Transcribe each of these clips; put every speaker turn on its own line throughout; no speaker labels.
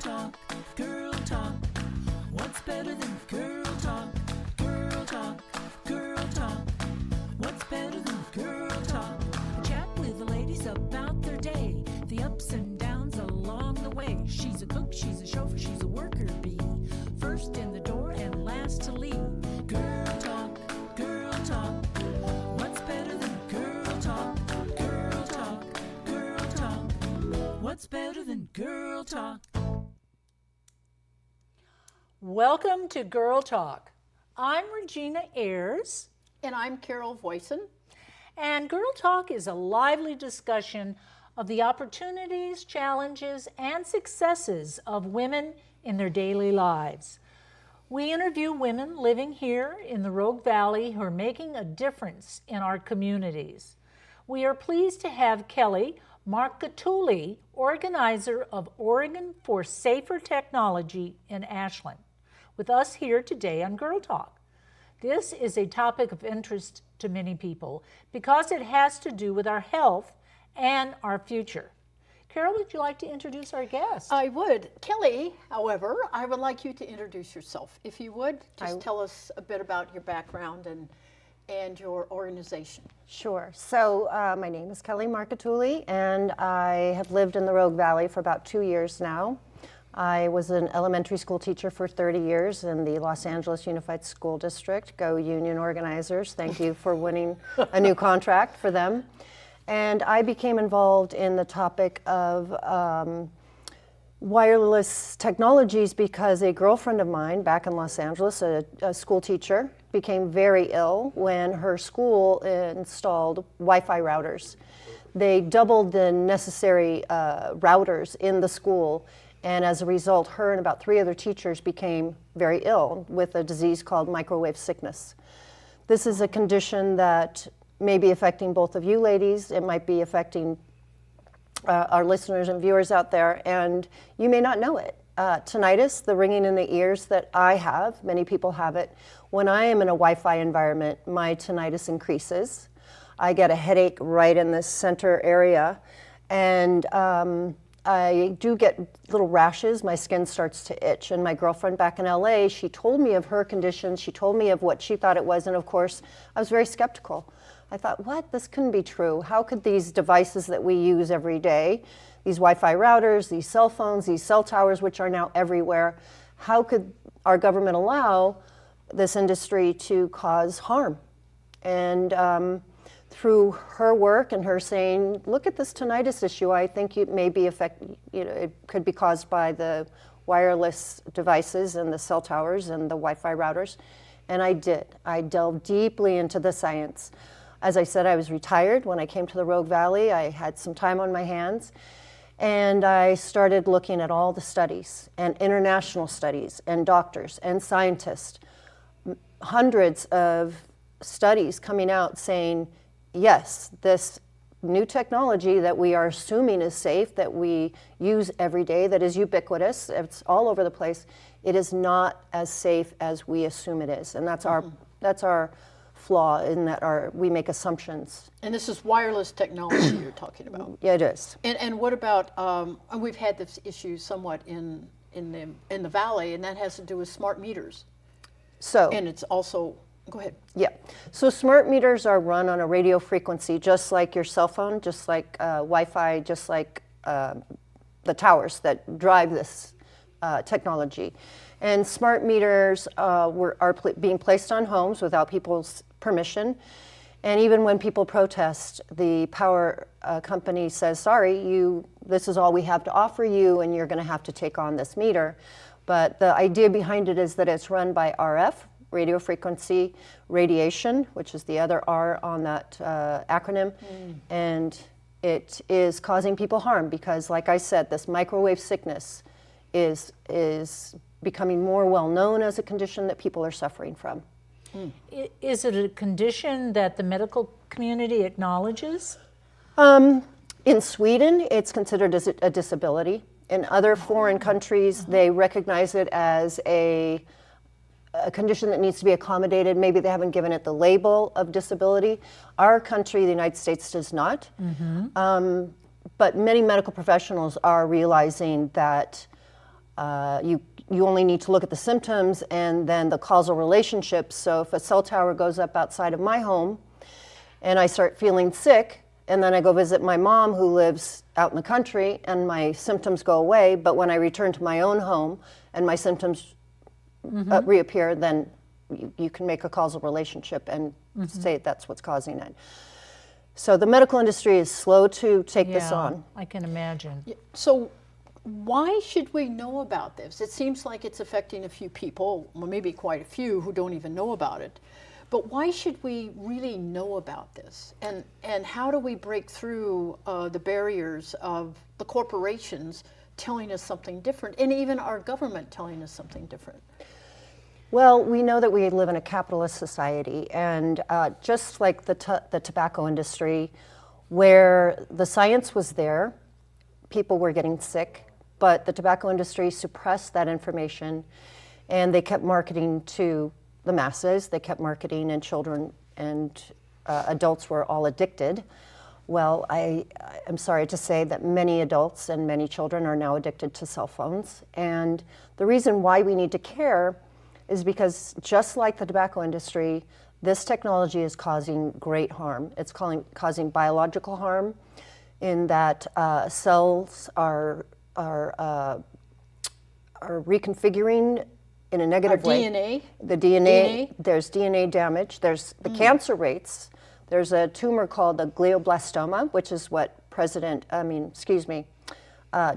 talk, girl talk. What's better than girl talk? Girl talk, girl talk. What's better than girl talk? A chat with the ladies about their day, the ups and downs along the way. She's a cook, she's a chauffeur, she's a worker bee. First in the door and last to leave. Girl talk, girl talk. What's better than girl talk? Girl talk, girl talk. What's better than girl talk?
Welcome to Girl Talk. I'm Regina Ayars.
And I'm Carol Voisin.
And Girl Talk is a lively discussion of the opportunities, challenges, and successes of women in their daily lives. We interview women living here in the Rogue Valley who are making a difference in our communities. We are pleased to have Kelly Marcotulli, organizer of Oregon for Safer Technology in Ashland, with us here today on Girl Talk. This is a topic of interest to many people because it has to do with our health and our future. Carol, would you like to introduce our guest?
I would. Kelly, however, I would like you to introduce yourself. If you would, just tell us a bit about your background and your organization.
Sure. So my name is Kelly Marcotulli, and I have lived in the Rogue Valley for about 2 years now. I was an elementary school teacher for 30 years in the Los Angeles Unified School District. Go Union organizers. Thank you for winning a new contract for them. And I became involved in the topic of wireless technologies because a girlfriend of mine back in Los Angeles, a school teacher, became very ill when her school installed Wi-Fi routers. They doubled the necessary routers in the school, and as a result, her and about 3 other teachers became very ill with a disease called microwave sickness. This is a condition that may be affecting both of you ladies. It might be affecting our listeners and viewers out there, and you may not know it. Tinnitus, the ringing in the ears that I have, many people have it. When I am in a Wi-Fi environment, my tinnitus increases. I get a headache right in this center area, and I do get little rashes. My skin starts to itch. And my girlfriend back in LA, she told me of her condition. She told me of what she thought it was. And of course, I was very skeptical. I thought, what? This couldn't be true. How could these devices that we use every day, these Wi-Fi routers, these cell phones, these cell towers, which are now everywhere, how could our government allow this industry to cause harm? And through her work and her saying, look at this tinnitus issue, I think it may be it could be caused by the wireless devices and the cell towers and the Wi-Fi routers. And I did. I delved deeply into the science. As I said, I was retired when I came to the Rogue Valley. I had some time on my hands. And I started looking at all the studies and international studies and doctors and scientists. Hundreds of studies coming out saying, yes, this new technology that we are assuming is safe, that we use every day, that is ubiquitous, it's all over the place, it is not as safe as we assume it is. And that's our flaw in that we make assumptions.
And this is wireless technology you're talking about.
Yeah, it is.
And what about, and we've had this issue somewhat in the valley, and that has to do with smart meters.
So.
And it's also, go ahead.
Yeah. So smart meters are run on a radio frequency, just like your cell phone, just like Wi-Fi, just like the towers that drive this technology. And smart meters are being placed on homes without people's permission. And even when people protest, the power company says, sorry, this is all we have to offer you, and you're going to have to take on this meter. But the idea behind it is that it's run by RF, radio frequency radiation, which is the other R on that acronym, and it is causing people harm because, like I said, this microwave sickness is becoming more well known as a condition that people are suffering from.
Is it a condition that the medical community acknowledges?
In Sweden, it's considered as a disability. In other foreign countries, they recognize it as a condition that needs to be accommodated. Maybe they haven't given it the label of disability. Our country, the United States, does not. But many medical professionals are realizing that You only need to look at the symptoms and then the causal relationships. So if a cell tower goes up outside of my home and I start feeling sick, and then I go visit my mom who lives out in the country and my symptoms go away, but when I return to my own home and my symptoms reappear, then you can make a causal relationship and say that's what's causing it. So the medical industry is slow to take this on.
I can imagine.
So why should we know about this? It seems like it's affecting a few people, or maybe quite a few, who don't even know about it. But why should we really know about this? And how do we break through the barriers of the corporations telling us something different, and even our government telling us something different?
Well, we know that we live in a capitalist society, and just like the tobacco industry, where the science was there, people were getting sick, but the tobacco industry suppressed that information, and they kept marketing to the masses. They kept marketing, and children and adults were all addicted. Well, I'm sorry to say that many adults and many children are now addicted to cell phones, and the reason why we need to care is because just like the tobacco industry, this technology is causing great harm. It's causing biological harm in that cells are reconfiguring in a negative way.
DNA?
The DNA, there's DNA damage. There's the cancer rates. There's a tumor called the glioblastoma, which is what Senator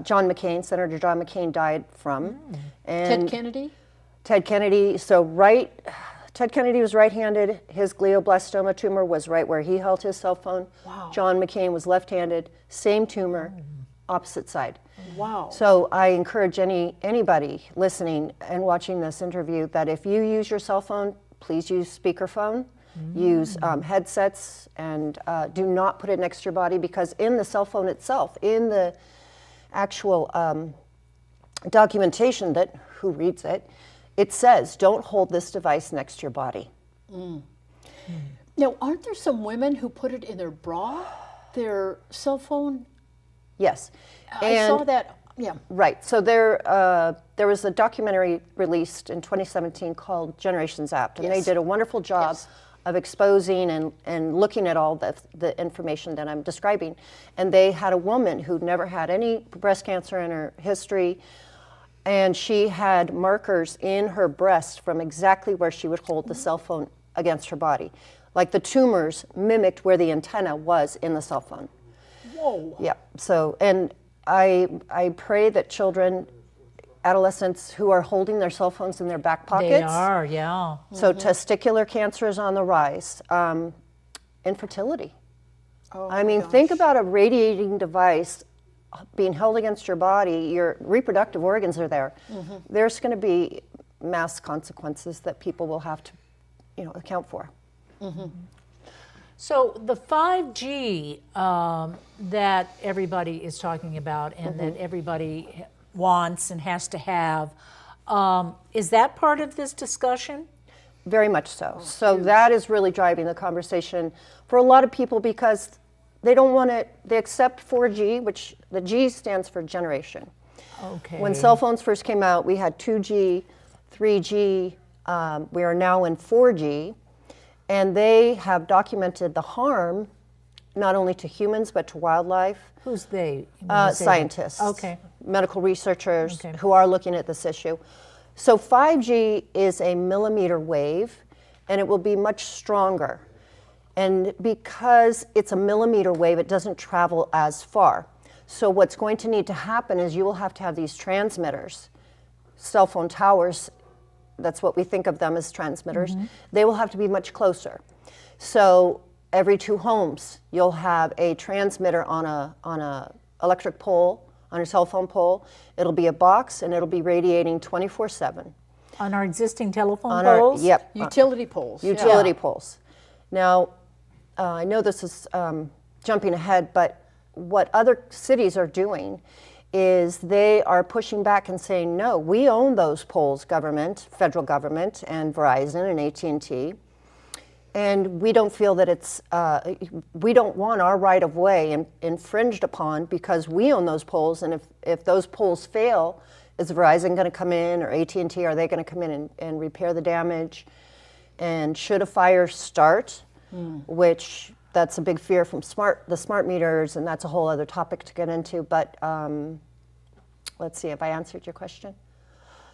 John McCain died from. And
Ted Kennedy?
Ted Kennedy, Ted Kennedy was right-handed. His glioblastoma tumor was right where he held his cell phone.
Wow.
John McCain was left-handed, same tumor, opposite side.
Wow.
So I encourage anybody listening and watching this interview that if you use your cell phone, please use speakerphone, use headsets, and do not put it next to your body, because in the cell phone itself, in the actual documentation that who reads it, it says, don't hold this device next to your body.
Now, aren't there some women who put it in their bra, their cell phone?
Yes.
I saw that, yeah.
Right. So there was a documentary released in 2017 called Generations Apt, and they did a wonderful job of exposing and looking at all the information that I'm describing. And they had a woman who'd never had any breast cancer in her history, and she had markers in her breast from exactly where she would hold the cell phone against her body. Like the tumors mimicked where the antenna was in the cell phone.
Whoa.
Yeah. So, and I pray that children, adolescents who are holding their cell phones in their back pockets.
They are, yeah.
So testicular cancer is on the rise. Infertility.
Oh,
I mean, think about a radiating device being held against your body. Your reproductive organs are there. There's going to be mass consequences that people will have to, account for.
So the 5G that everybody is talking about and that everybody wants and has to have, is that part of this discussion?
Very much so. So that is really driving the conversation for a lot of people, because they don't want to, they accept 4G, which the G stands for generation.
Okay.
When cell phones first came out, we had 2G, 3G, we are now in 4G, and they have documented the harm not only to humans but to wildlife.
Who's they?
Scientists,
Okay.
medical researchers who are looking at this issue. So 5G is a millimeter wave, and it will be much stronger. And because it's a millimeter wave, it doesn't travel as far. So what's going to need to happen is you will have to have these transmitters, cell phone towers, that's what we think of them as transmitters. They will have to be much closer. So every 2 homes, you'll have a transmitter on a electric pole, on a cell phone pole. It'll be a box, and it'll be radiating 24/7.
On our existing telephone
On
poles?
Yep.
Utility poles.
Utility poles. Now, I know this is jumping ahead, but what other cities are doing is they are pushing back and saying, no, we own those poles, government, federal government, and Verizon and AT&T, and we don't feel that it's, we don't want our right-of-way infringed upon because we own those poles, and if those poles fail is Verizon going to come in, or AT&T, are they going to come in and repair the damage? And should a fire start, which that's a big fear from the smart meters, and that's a whole other topic to get into, but let's see if I answered your question.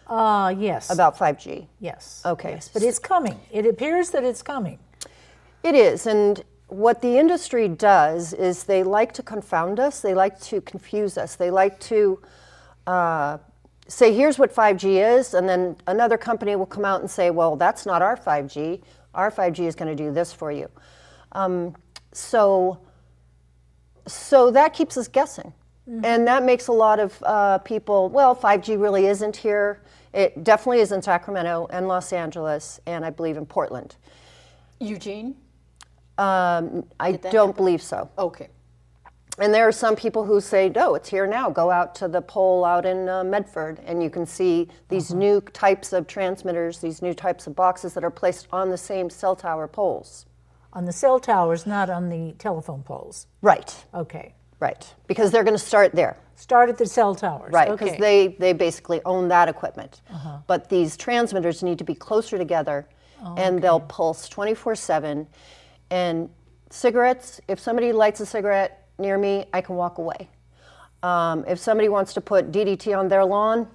Yes.
About 5G.
Yes.
Okay.
Yes, but it's coming. It appears that it's coming.
It is, and what the industry does is they like to confound us, they like to confuse us, they like to say, here's what 5G is, and then another company will come out and say, well, that's not our 5G. Our 5G is going to do this for you. So that keeps us guessing. And that makes a lot of people, well, 5G really isn't here. It definitely is in Sacramento and Los Angeles, and I believe in Portland.
Eugene?
I don't believe so.
Okay.
And there are some people who say, no, it's here now. Go out to the pole out in Medford, and you can see these new types of transmitters, these new types of boxes that are placed on the same cell tower poles.
On the cell towers, not on the telephone poles.
Right,
Okay.
right. Because they're going to start there.
Start at the cell towers.
Right,
Okay.
because they basically own that equipment. But these transmitters need to be closer together, and they'll pulse 24/7. And cigarettes, if somebody lights a cigarette near me, I can walk away. If somebody wants to put DDT on their lawn,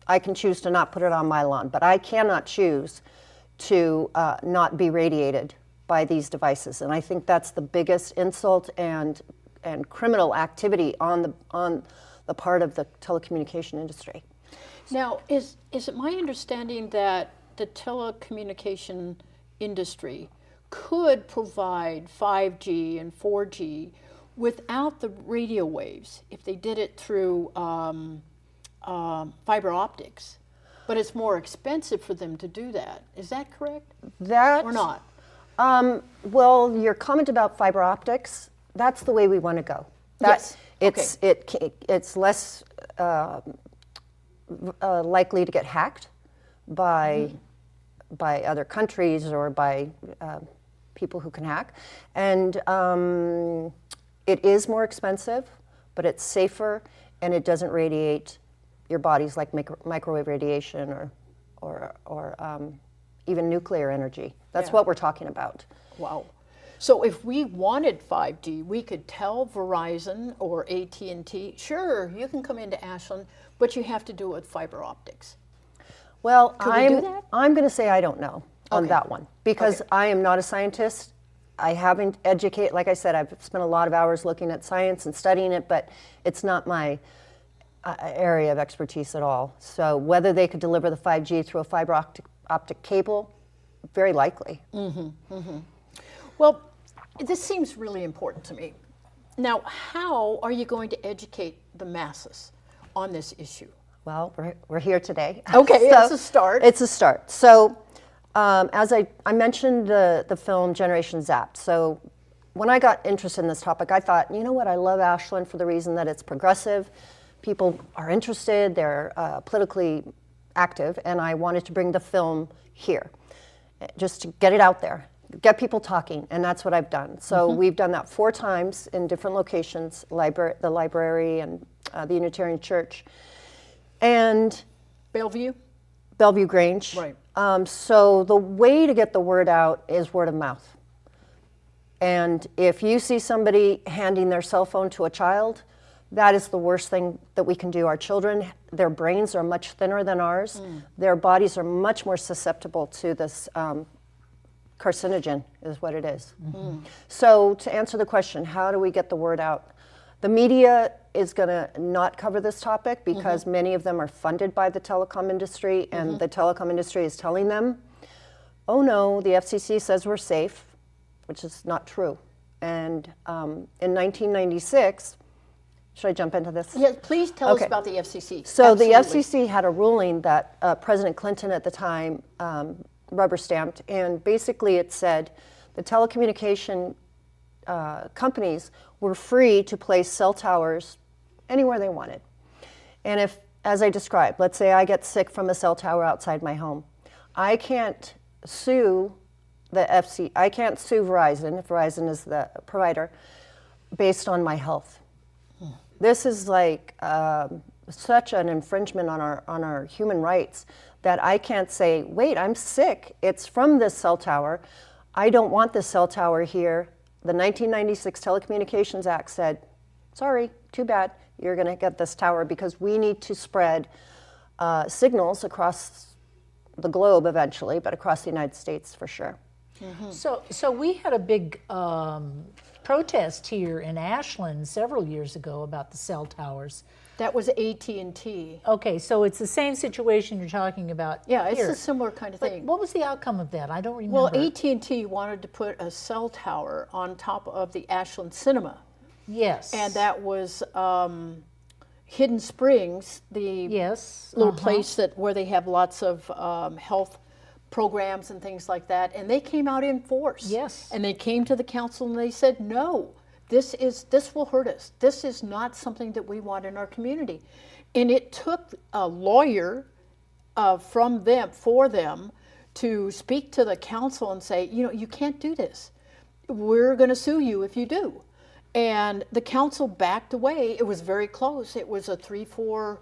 I can choose to not put it on my lawn. But I cannot choose to not be radiated by these devices. And I think that's the biggest insult and criminal activity on the part of the telecommunication industry.
Now, is it my understanding that the telecommunication industry could provide 5G and 4G without the radio waves if they did it through fiber optics? But it's more expensive for them to do that. Is that correct?
That
Or not?
Well, your comment about fiber optics, that's the way we want to go.
Yes.
It's less likely to get hacked by other countries or by people who can hack. And it is more expensive, but it's safer, and it doesn't radiate your bodies like microwave radiation or even nuclear energy. That's what we're talking about.
Wow. So if we wanted 5G, we could tell Verizon or AT&T, sure, you can come into Ashland, but you have to do it with fiber optics.
Well,
we do that?
I'm going to say I don't know on
Okay.
that one, because I am not a scientist. I haven't educated, like I said, I've spent a lot of hours looking at science and studying it, but it's not my area of expertise at all. So whether they could deliver the 5G through a fiber optic cable, very likely.
Well, this seems really important to me. Now, how are you going to educate the masses on this issue?
Well, we're here today.
Okay, it's a start.
It's a start. So as I mentioned the film Generation Zapped. So when I got interested in this topic, I thought, you know what, I love Ashland for the reason that it's progressive. People are interested, they're politically active, and I wanted to bring the film here, just to get it out there, get people talking, and that's what I've done. So we've done that 4 times in different locations, the library and the Unitarian Church, and
Bellevue?
Bellevue Grange.
Right.
So the way to get the word out is word of mouth. And if you see somebody handing their cell phone to a child, that is the worst thing that we can do. Our children, their brains are much thinner than ours. Their bodies are much more susceptible to this carcinogen, is what it is. So to answer the question, how do we get the word out? The media is going to not cover this topic because many of them are funded by the telecom industry, and the telecom industry is telling them, oh no, the FCC says we're safe, which is not true. And in 1996, should I jump into this?
Yes, please tell us
Okay.
about the FCC.
So
Absolutely.
the FCC had a ruling that President Clinton at the time rubber stamped, and basically it said the telecommunication companies were free to place cell towers anywhere they wanted. And if, as I described, let's say I get sick from a cell tower outside my home, I can't sue I can't sue Verizon, if Verizon is the provider, based on my health. This is like such an infringement on our human rights that I can't say, wait, I'm sick. It's from this cell tower. I don't want this cell tower here. The 1996 Telecommunications Act said, sorry, too bad. You're going to get this tower because we need to spread signals across the globe eventually, but across the United States for sure.
So we had a big protest here in Ashland several years ago about the cell towers.
That was AT&T.
Okay, so it's the same situation you're talking about
Yeah, it's
here.
a similar kind of
But
thing.
what was the outcome of that? I don't remember.
Well, AT&T wanted to put a cell tower on top of the Ashland Cinema,
Yes.
and that was Hidden Springs, the
Yes.
little place where they have lots of health programs and things like that, and they came out in force.
Yes.
And they came to the council and they said, no, this will hurt us. This is not something that we want in our community. And it took a lawyer for them to speak to the council and say, you can't do this. We're going to sue you if you do. And the council backed away. It was very close. It was a 3-4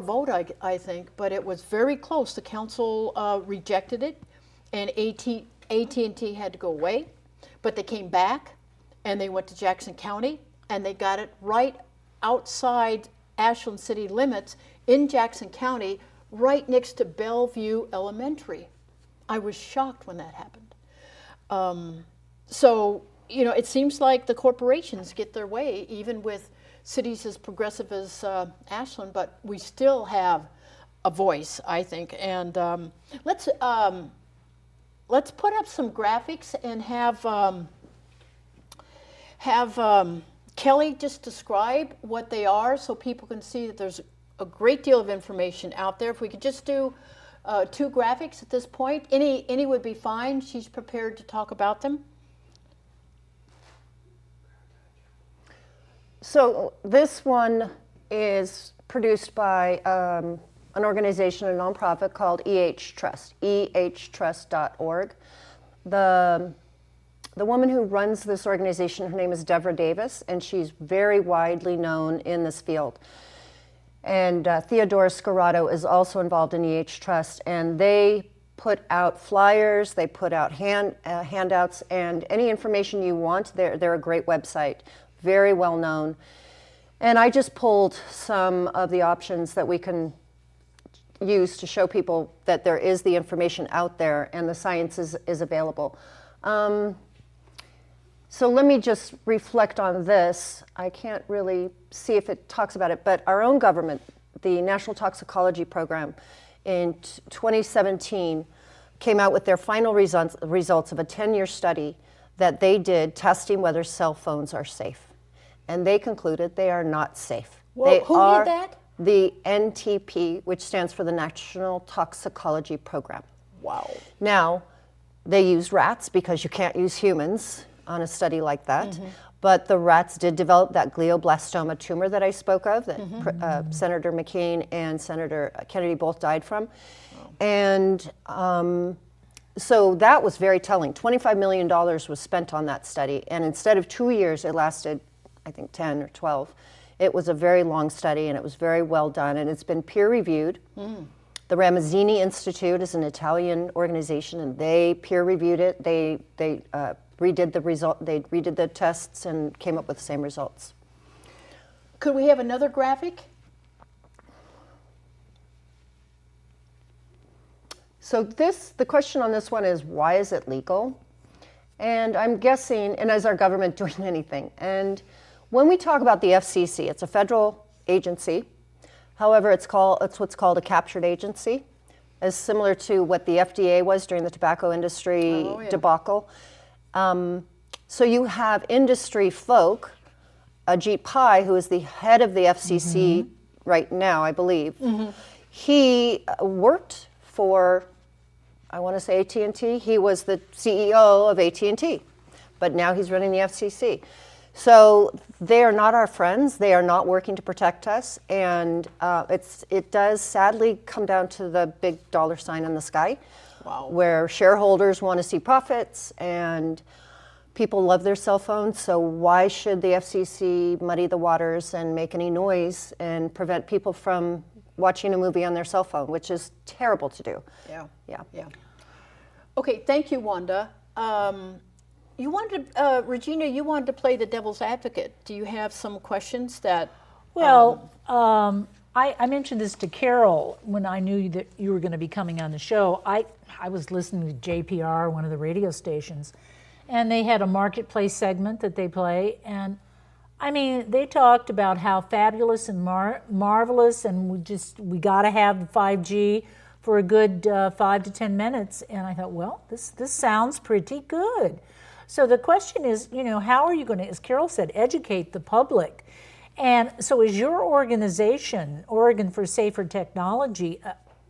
vote, I think, but it was very close. The council rejected it, and AT&T had to go away. But they came back, and they went to Jackson County, and they got it right outside Ashland city limits in Jackson County, right next to Bellevue Elementary. I was shocked when that happened. So, it seems like the corporations get their way, even with cities as progressive as Ashland, but we still have a voice, I think. And let's put up some graphics and have Kelly just describe what they are so people can see that there's a great deal of information out there. If we could just do 2 graphics at this point, any would be fine. She's prepared to talk about them.
So this one is produced by an organization, a nonprofit called Trust, ehtrust.org. The woman who runs this organization, her name is Deborah Davis, and she's very widely known in this field. And Theodora Scarrato is also involved in Trust, and they put out flyers, they put out handouts, and any information you want. They're a great website, very well known. And I just pulled some of the options that we can use to show people that there is the information out there and the science is available. So let me just reflect on this. I can't really see if it talks about it, but our own government, the National Toxicology Program, in 2017 came out with their final results of a 10-year study that they did testing whether cell phones are safe. And they concluded they are not safe.
Well, who did that?
The NTP, which stands for the National Toxicology Program.
Wow.
Now, they use rats because you can't use humans on a study like that. But the rats did develop that glioblastoma tumor that I spoke of, that Senator McCain and Senator Kennedy both died from. And so that was very telling. $25 million was spent on that study. And instead of 2 years, it lasted, I think, 10 or 12. It was a very long study, and it was very well done. And it's been peer-reviewed. The Ramazzini Institute is an Italian organization, and they peer-reviewed it. They redid the result. They redid the tests and came up with the same results.
Could we have another graphic?
So the question on this one is, why is it legal? And I'm guessing, and is our government doing anything? And when we talk about the FCC, it's a federal agency. However, it's what's called a captured agency, as similar to what the FDA was during the tobacco industry debacle. So you have industry folk, Ajit Pai, who is the head of the FCC right now, I believe. He worked for, I want to say AT&T. He was the CEO of AT&T, but now he's running the FCC. So they are not our friends. They are not working to protect us, and it does sadly come down to the big $sign in the sky, where shareholders want to see profits, and People love their cell phones, so why should the FCC muddy the waters and make any noise and prevent people from watching a movie on their cell phone, which is terrible to do.
Yeah.
Yeah.
Yeah. Okay, thank you, Wanda. You wanted, Regina, you wanted to play the devil's advocate. Do you have some questions that?
Well, I mentioned this to Carol when I knew that you were going to be coming on the show. I was listening to JPR, one of the radio stations, and they had a marketplace segment that they play. And I mean, they talked about how fabulous and marvelous, and we got to have the 5G for a good 5 to 10 minutes. And I thought, well, this sounds pretty good. So the question is, how are you going to, as Carol said, educate the public? And so is your organization, Oregon for Safer Technology,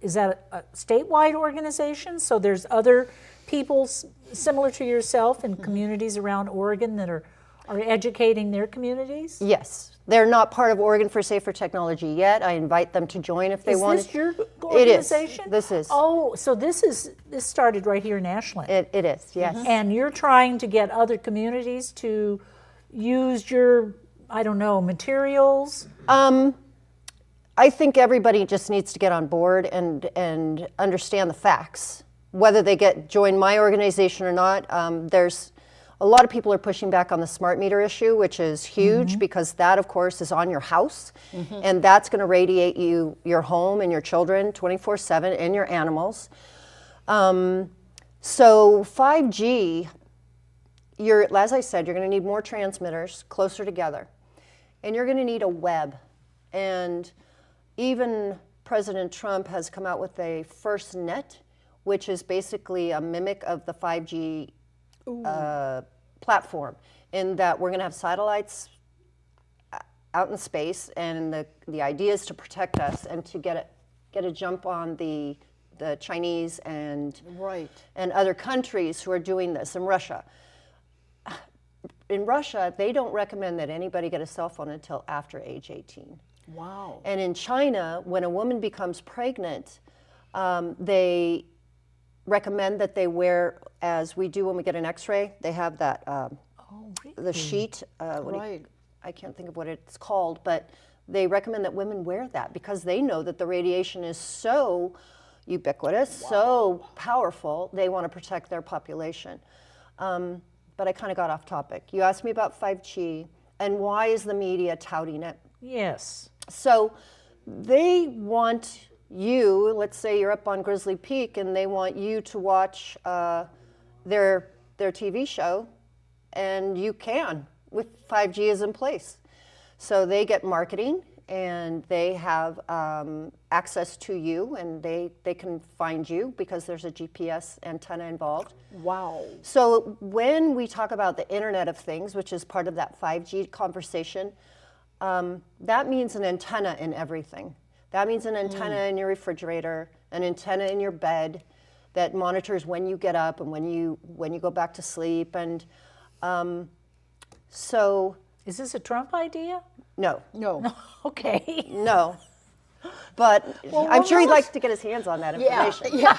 is that a statewide organization? So there's other people similar to yourself in communities around Oregon that are educating their communities?
Yes. They're not part of Oregon for Safer Technology yet. I invite them to join if they want.
Is this your organization?
It is. This is.
Oh, so this started right here in Ashland.
It is, yes.
And you're trying to get other communities to use your, I don't know, materials?
I think everybody just needs to get on board and understand the facts. Whether they join my organization or not, there's a lot of people are pushing back on the smart meter issue, which is huge because that, of course, is on your house, and that's going to radiate your home and your children 24/7 and your animals. So 5G, as I said, you're going to need more transmitters closer together, and you're going to need a web. And even President Trump has come out with a FirstNet, which is basically a mimic of the 5G platform, in that we're going to have satellites out in space, and the idea is to protect us and to get a jump on the Chinese and other countries who are doing this, and Russia. In Russia, they don't recommend that anybody get a cell phone until after age 18.
Wow.
And in China, when a woman becomes pregnant, they recommend that they wear, as we do when we get an X-ray, they have that, the sheet, I can't think of what it's called, but they recommend that women wear that because they know that the radiation is so ubiquitous, so powerful, they want to protect their population. But I kind of got off topic. You asked me about 5G and why is the media touting it?
Yes.
So they want you, let's say you're up on Grizzly Peak and they want you to watch their TV show, and you can with 5G is in place. So they get marketing and they have access to you, and they can find you because there's a GPS antenna involved.
Wow.
So when we talk about the Internet of Things, which is part of that 5G conversation, that means an antenna in everything. That means an antenna in your refrigerator, an antenna in your bed that monitors when you get up and when you go back to sleep. And so...
Is this a Trump idea?
No.
Okay.
No. But I'm sure he'd like to get his hands on that information.
Yeah.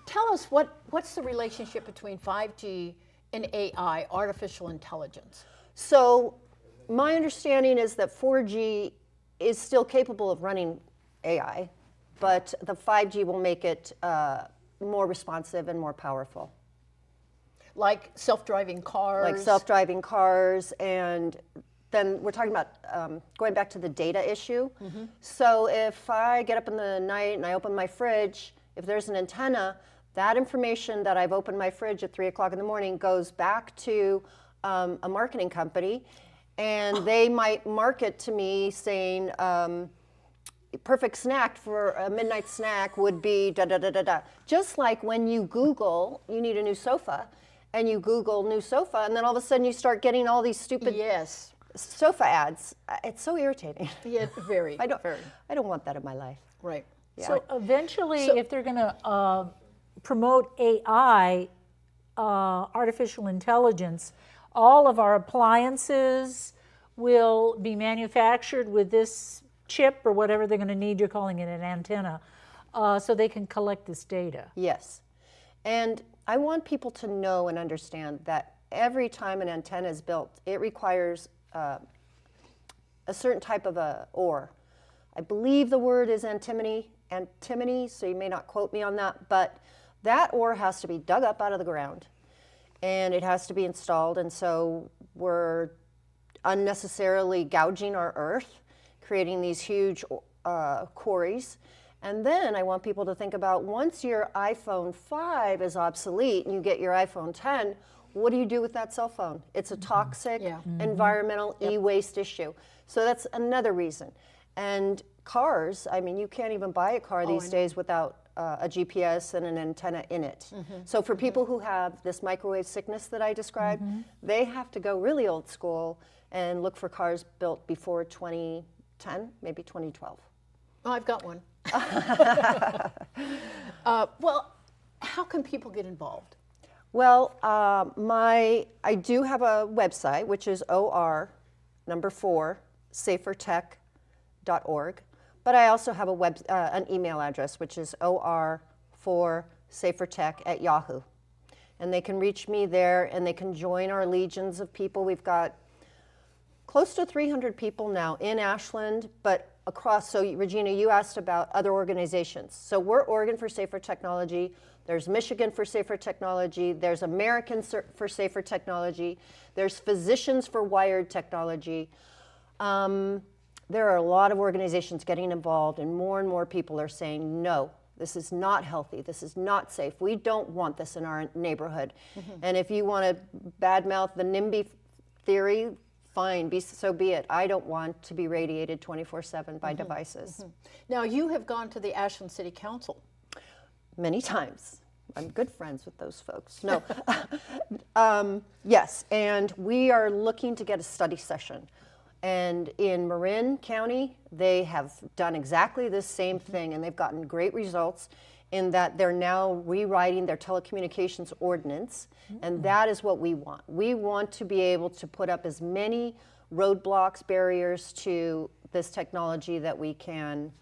Tell us what's the relationship between 5G and AI, artificial intelligence?
So my understanding is that 4G is still capable of running AI, but the 5G will make it more responsive and more powerful.
Like self-driving cars?
Like self-driving cars, and then we're talking about going back to the data issue. So if I get up in the night and I open my fridge, if there's an antenna, that information that I've opened my fridge at 3 o'clock in the morning goes back to a marketing company, and they might market to me saying, perfect snack for a midnight snack would be da-da-da-da-da. Just like when you Google, you need a new sofa, and you Google new sofa, and then all of a sudden you start getting all these stupid sofa ads. It's so irritating.
Yeah, very.
I don't want that in my life.
Right.
Yeah.
So eventually, if they're going to promote AI, artificial intelligence, all of our appliances will be manufactured with this chip or whatever they're going to need. You're calling it an antenna, so they can collect this data.
Yes. And I want people to know and understand that every time an antenna is built, it requires a certain type of a ore. I believe the word is antimony, so you may not quote me on that, but that ore has to be dug up out of the ground and it has to be installed, and so we're unnecessarily gouging our earth, creating these huge quarries. And then I want people to think about, once your iPhone 5 is obsolete and you get your iPhone 10, what do you do with that cell phone? It's a toxic environmental e-waste issue. So that's another reason. And cars, I mean, you can't even buy a car these days without a GPS and an antenna in it. So for people who have this microwave sickness that I described, they have to go really old school and look for cars built before 2010, maybe 2012.
Oh, I've got one. Well, how can people get involved?
Well, I do have a website, which is or4safertech.org, but I also have an email address, which is or4safertech@yahoo. And they can reach me there, and they can join our legions of people. We've got close to 300 people now in Ashland, but across. So Regina, you asked about other organizations. So we're Oregon for Safer Technology. There's Michigan for Safer Technology. There's Americans for Safer Technology. There's Physicians for Wired Technology. There are a lot of organizations getting involved, and more people are saying, no, this is not healthy. This is not safe. We don't want this in our neighborhood. And if you want to badmouth the NIMBY theory, fine, so be it. I don't want to be radiated 24/7 by devices.
Now, you have gone to the Ashland City Council.
Many times. I'm good friends with those folks. No. Yes, and we are looking to get a study session. And in Marin County, they have done exactly the same thing, and they've gotten great results in that they're now rewriting their telecommunications ordinance, and that is what we want. We want to be able to put up as many roadblocks, barriers to this technology that we can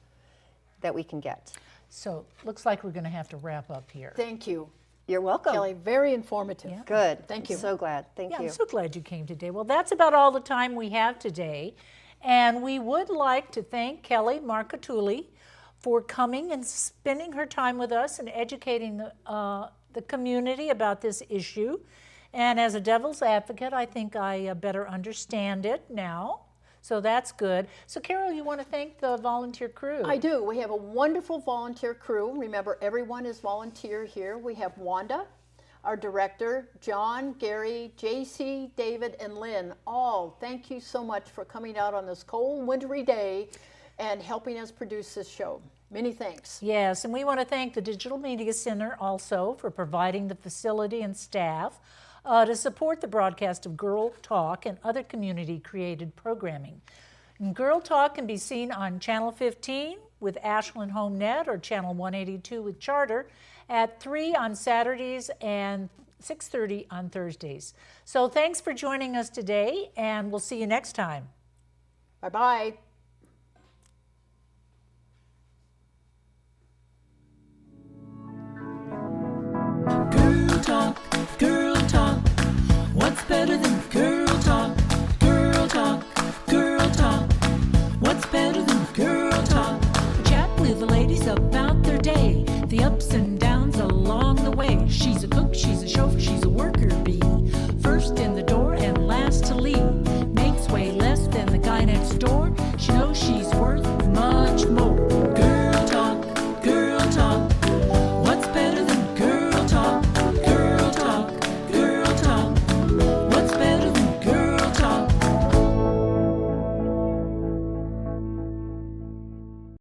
get.
So looks like we're going to have to wrap up here.
Thank you,
You're welcome.
Kelly. Very informative.
Yeah.
Good.
Thank you.
So glad. Thank
Yeah,
you.
I'm so glad you came today. Well, that's about all the time we have today. And we would like to thank Kelly Marcotulli for coming and spending her time with us and educating the community about this issue. And as a devil's advocate, I think I better understand it now. So that's good. So Carol, you want to thank the volunteer crew?
I do. We have a wonderful volunteer crew. Remember, everyone is volunteer here. We have Wanda, our director, John, Gary, JC, David, and Lynn. All, thank you so much for coming out on this cold, wintry day and helping us produce this show. Many thanks.
Yes, and we want to thank the Digital Media Center also for providing the facility and staff to support the broadcast of Girl Talk and other community-created programming. And Girl Talk can be seen on Channel 15 with Ashland HomeNet or Channel 182 with Charter at 3 on Saturdays and 6:30 on Thursdays. So thanks for joining us today, and we'll see you next time.
Bye-bye.